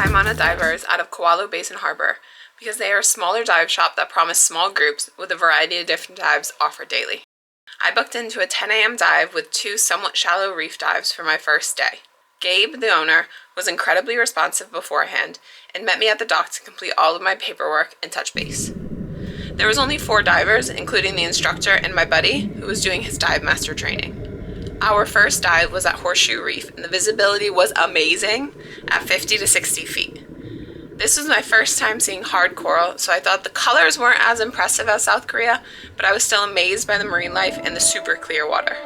Kaimana Divers out of Oahu Basin Harbor because they are a smaller dive shop that promise small groups with a variety of different dives offered daily. I booked into a 10 a.m. dive with 2 somewhat shallow reef dives for my first day. Gabe, the owner, was incredibly responsive beforehand and met me at the dock to complete all of my paperwork and touch base. There was only 4 divers, including the instructor and my buddy, who was doing his dive master training. Our first dive was at Horseshoe Reef, and the visibility was amazing at 50 to 60 feet. This was my first time seeing hard coral, so I thought the colors weren't as impressive as South Korea, but I was still amazed by the marine life and the super clear water.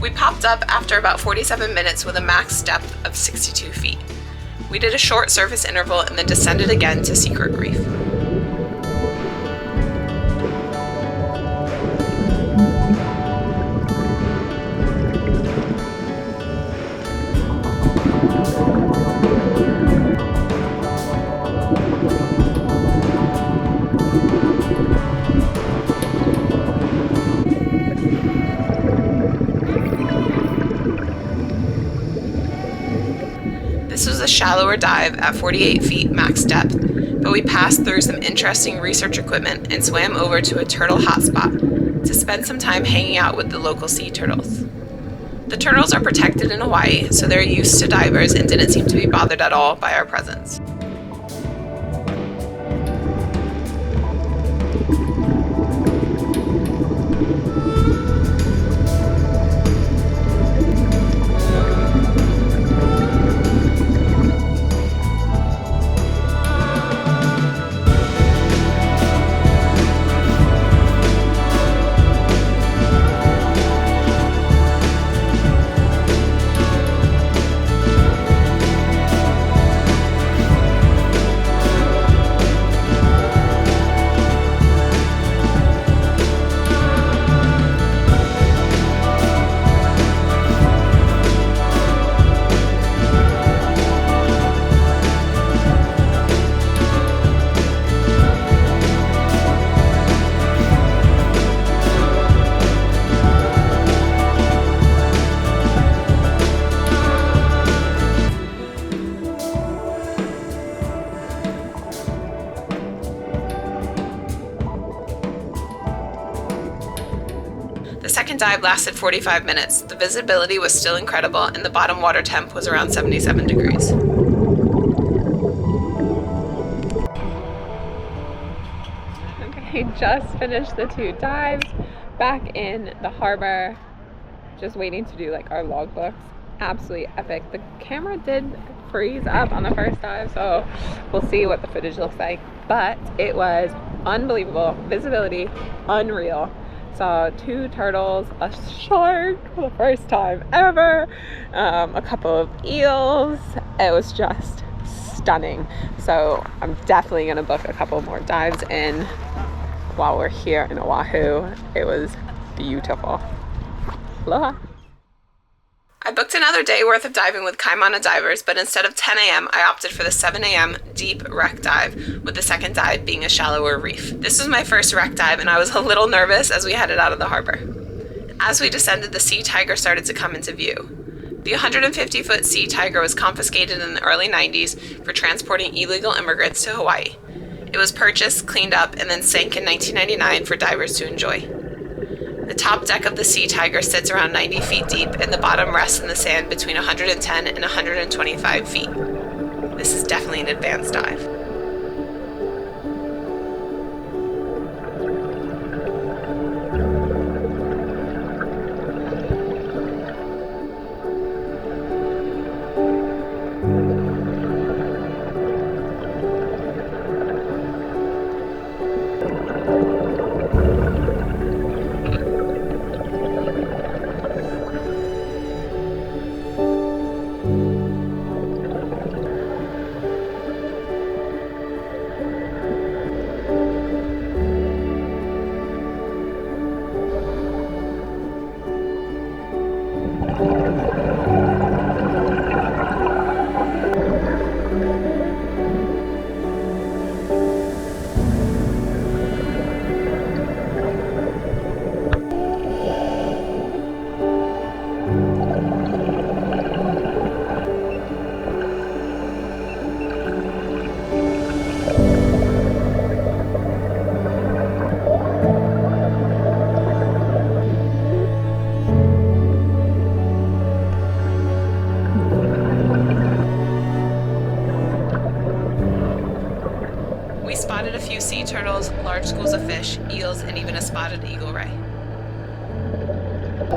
We popped up after about 47 minutes with a max depth of 62 feet. We did a short surface interval and then descended again to Secret Reef. This was a shallower dive at 48 feet max depth, but we passed through some interesting research equipment and swam over to a turtle hotspot to spend some time hanging out with the local sea turtles. The turtles are protected in Hawaii, so they're used to divers and didn't seem to be bothered at all by our presence. The second dive lasted 45 minutes. The visibility was still incredible and the bottom water temp was around 77 degrees. Okay, just finished the 2 dives back in the harbor. Just waiting to do like our logbooks. Absolutely epic. The camera did freeze up on the first dive, so we'll see what the footage looks like. But it was unbelievable. Visibility, unreal. Saw 2 turtles, a shark for the first time ever, a couple of eels. It was just stunning. So I'm definitely gonna book a couple more dives in while we're here in Oahu. It was beautiful. Aloha. I booked another day worth of diving with Kaimana Divers, but instead of 10 a.m., I opted for the 7 a.m. deep wreck dive, with the second dive being a shallower reef. This was my first wreck dive, and I was a little nervous as we headed out of the harbor. As we descended, the sea tiger started to come into view. The 150-foot sea tiger was confiscated in the early 90s for transporting illegal immigrants to Hawaii. It was purchased, cleaned up, and then sank in 1999 for divers to enjoy. The top deck of the sea tiger sits around 90 feet deep, and the bottom rests in the sand between 110 and 125 feet. This is definitely definitely an advanced dive. We spotted a few sea turtles, large schools of fish, eels, and even a spotted eagle ray.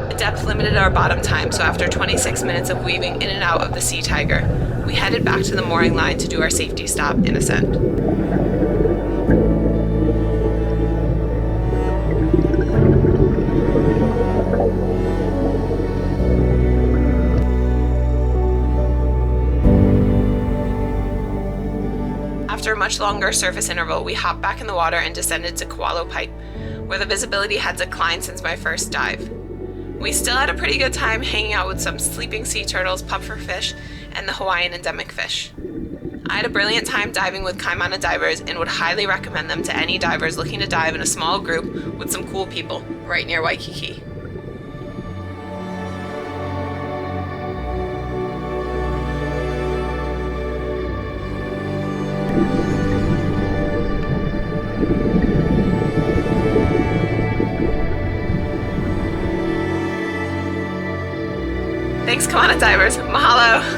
The depth limited our bottom time, so after 26 minutes of weaving in and out of the sea tiger, we headed back to the mooring line to do our safety stop and ascend. After a much longer surface interval, we hopped back in the water and descended to Koalo Pipe, where the visibility had declined since my first dive. We still had a pretty good time hanging out with some sleeping sea turtles, pufferfish, and the Hawaiian endemic fish. I had a brilliant time diving with Kaimana divers and would highly recommend them to any divers looking to dive in a small group with some cool people right near Waikiki. Thanks, Kaimana divers. Mahalo!